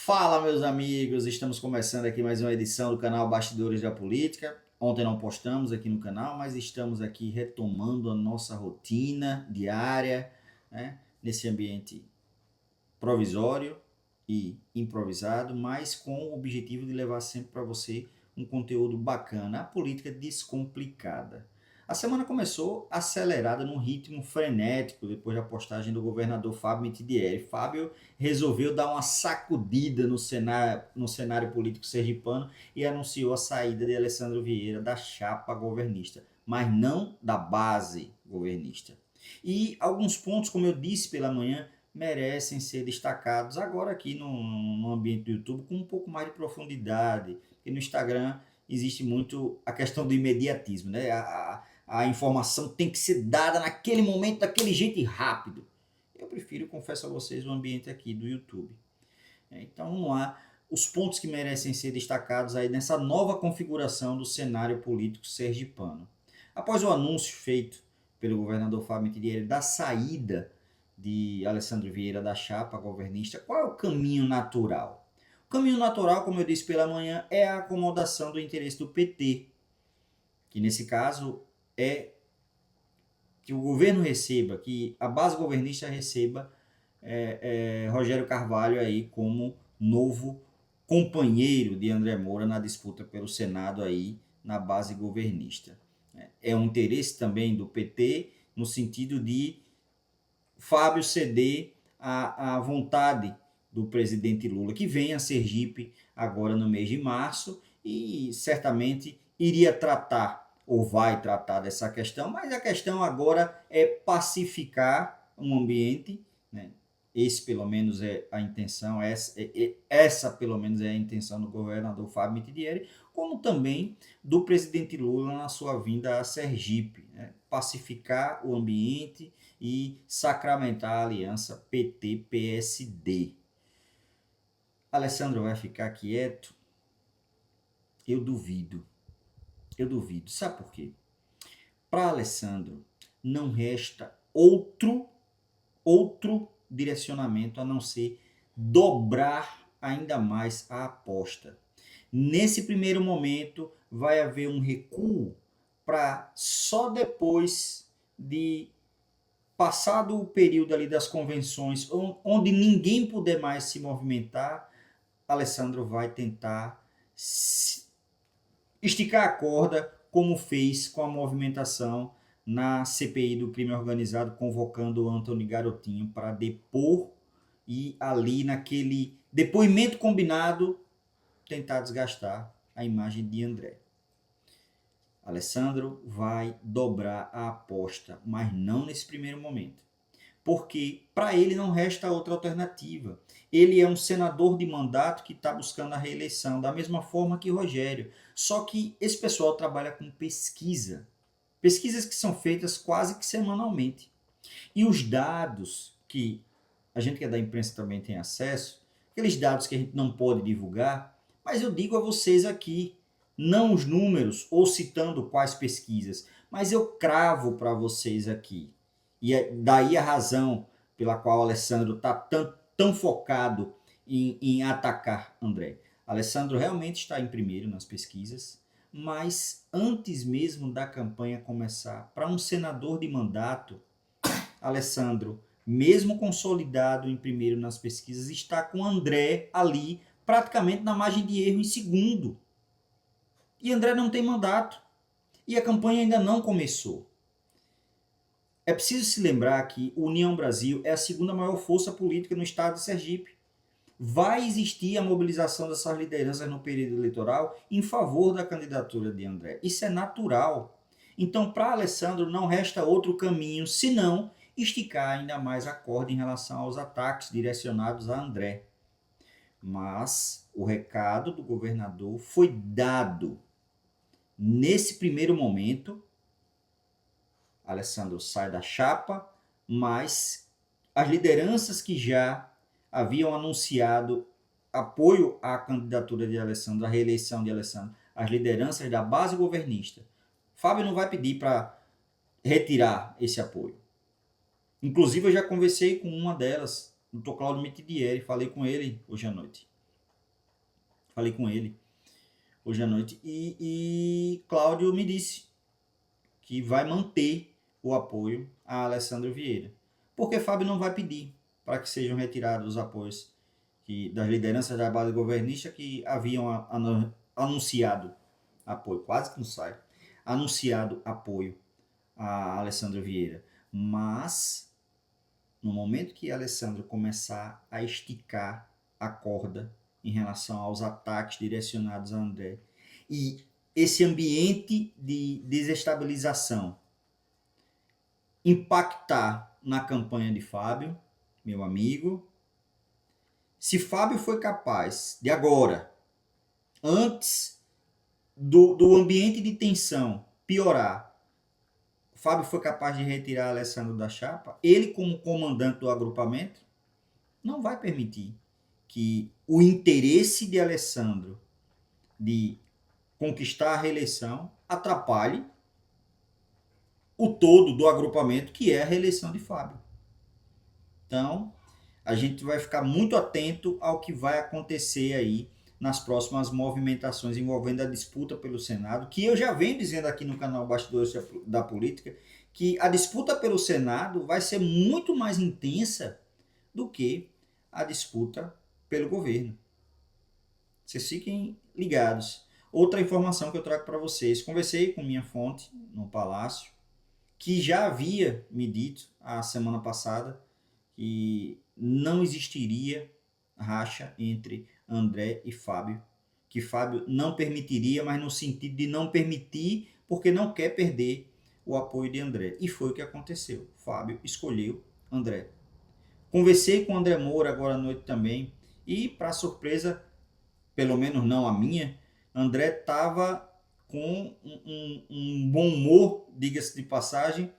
Fala, meus amigos! Estamos começando aqui mais uma edição do canal Bastidores da Política. Ontem não postamos aqui no canal, mas estamos aqui retomando a nossa rotina diária, né? Nesse ambiente provisório e improvisado, mas com o objetivo de levar sempre para você um conteúdo bacana, a política descomplicada. A semana começou acelerada num ritmo frenético depois da postagem do governador Fábio Mitidieri. Fábio resolveu dar uma sacudida no cenário político sergipano e anunciou a saída de Alessandro Vieira da chapa governista, mas não da base governista. E alguns pontos, como eu disse pela manhã, merecem ser destacados agora aqui no ambiente do YouTube com um pouco mais de profundidade, porque no Instagram existe muito a questão do imediatismo, né? A informação tem que ser dada naquele momento, daquele jeito e rápido. Eu prefiro, confesso a vocês, o ambiente aqui do YouTube. Então vamos lá, os pontos que merecem ser destacados aí nessa nova configuração do cenário político sergipano. Após o anúncio feito pelo governador Fábio Mitidieri da saída de Alessandro Vieira da chapa governista, qual é o caminho natural? O caminho natural, como eu disse pela manhã, é a acomodação do interesse do PT, que nesse caso é que o governo receba, que a base governista receba Rogério Carvalho aí como novo companheiro de André Moura na disputa pelo Senado aí na base governista. É um interesse também do PT no sentido de Fábio ceder à vontade do presidente Lula, que vem a Sergipe agora no mês de março e certamente iria tratar ou vai tratar dessa questão, mas a questão agora é pacificar um ambiente, né? Esse pelo menos é a intenção, essa pelo menos é a intenção do governador Fábio Mitidieri, como também do presidente Lula na sua vinda a Sergipe, né? Pacificar o ambiente e sacramentar a aliança PT-PSD. Alessandro vai ficar quieto? Eu duvido. Eu duvido. Sabe por quê? Para Alessandro não resta outro direcionamento a não ser dobrar ainda mais a aposta. Nesse primeiro momento vai haver um recuo para só depois de passado o período ali das convenções, onde ninguém puder mais se movimentar, Alessandro vai tentar esticar a corda, como fez com a movimentação na CPI do crime organizado, convocando o Antony Garotinho para depor e ali naquele depoimento combinado tentar desgastar a imagem de André. Alessandro vai dobrar a aposta, mas não nesse primeiro momento. Porque para ele não resta outra alternativa. Ele é um senador de mandato que está buscando a reeleição, da mesma forma que Rogério. Só que esse pessoal trabalha com pesquisa. Pesquisas que são feitas quase que semanalmente. E os dados que a gente que é da imprensa também tem acesso, aqueles dados que a gente não pode divulgar, mas eu digo a vocês aqui, não os números ou citando quais pesquisas, mas eu cravo para vocês aqui. E daí a razão pela qual o Alessandro está tão focado em atacar André. Alessandro realmente está em primeiro nas pesquisas, mas antes mesmo da campanha começar, para um senador de mandato, Alessandro, mesmo consolidado em primeiro nas pesquisas, está com André ali praticamente na margem de erro em segundo. E André não tem mandato. E a campanha ainda não começou. É preciso se lembrar que o União Brasil é a segunda maior força política no estado de Sergipe. Vai existir a mobilização dessas lideranças no período eleitoral em favor da candidatura de André. Isso é natural. Então, para Alessandro, não resta outro caminho senão esticar ainda mais a corda em relação aos ataques direcionados a André. Mas o recado do governador foi dado. Nesse primeiro momento, Alessandro sai da chapa, mas as lideranças que já haviam anunciado apoio à candidatura de Alessandro, à reeleição de Alessandro, as lideranças da base governista, Fábio não vai pedir para retirar esse apoio. Inclusive, eu já conversei com uma delas, o Dr. Cláudio Mitidieri, falei com ele hoje à noite. Falei com ele hoje à noite e Cláudio me disse que vai manter o apoio a Alessandro Vieira. Porque Fábio não vai pedir para que sejam retirados os apoios das lideranças da base governista que haviam anunciado apoio, quase que não sai, anunciado apoio a Alessandro Vieira. Mas, no momento que Alessandro começar a esticar a corda em relação aos ataques direcionados a André, e esse ambiente de desestabilização impactar na campanha de Fábio, meu amigo, se Fábio foi capaz de agora, antes do ambiente de tensão piorar, Fábio foi capaz de retirar Alessandro da chapa, ele como comandante do agrupamento, não vai permitir que o interesse de Alessandro de conquistar a reeleição atrapalhe o todo do agrupamento, que é a reeleição de Fábio. Então, a gente vai ficar muito atento ao que vai acontecer aí nas próximas movimentações envolvendo a disputa pelo Senado, que eu já venho dizendo aqui no canal Bastidores da Política, que a disputa pelo Senado vai ser muito mais intensa do que a disputa pelo governo. Vocês fiquem ligados. Outra informação que eu trago para vocês. Conversei com minha fonte no Palácio, que já havia me dito a semana passada que não existiria racha entre André e Fábio, que Fábio não permitiria, mas no sentido de não permitir porque não quer perder o apoio de André. E foi o que aconteceu. Fábio escolheu André. Conversei com André Moura agora à noite também e, para surpresa, pelo menos não a minha, André estava com um bom humor, diga-se de passagem,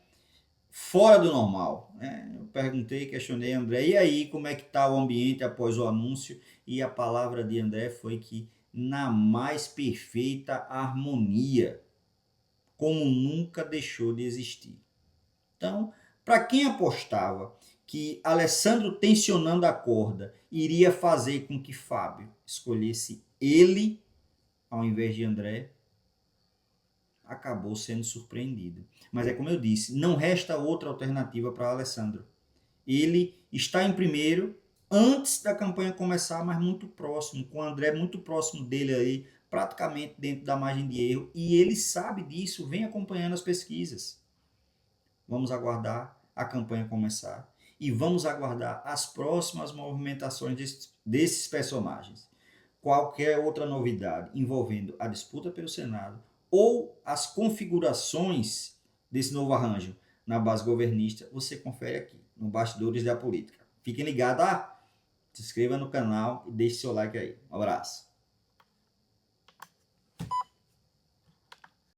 fora do normal. Né? Eu perguntei, questionei André, e aí, como é que está o ambiente após o anúncio? E a palavra de André foi que na mais perfeita harmonia, como nunca deixou de existir. Então, para quem apostava que Alessandro tensionando a corda iria fazer com que Fábio escolhesse ele ao invés de André, acabou sendo surpreendido. Mas é como eu disse, não resta outra alternativa para Alessandro. Ele está em primeiro antes da campanha começar, mas muito próximo, com o André muito próximo dele aí, praticamente dentro da margem de erro, e ele sabe disso, vem acompanhando as pesquisas. Vamos aguardar a campanha começar e vamos aguardar as próximas movimentações desses personagens. Qualquer outra novidade envolvendo a disputa pelo Senado ou as configurações desse novo arranjo na base governista, você confere aqui no Bastidores da Política. Fiquem ligados, se inscreva no canal e deixe seu like aí. Um abraço.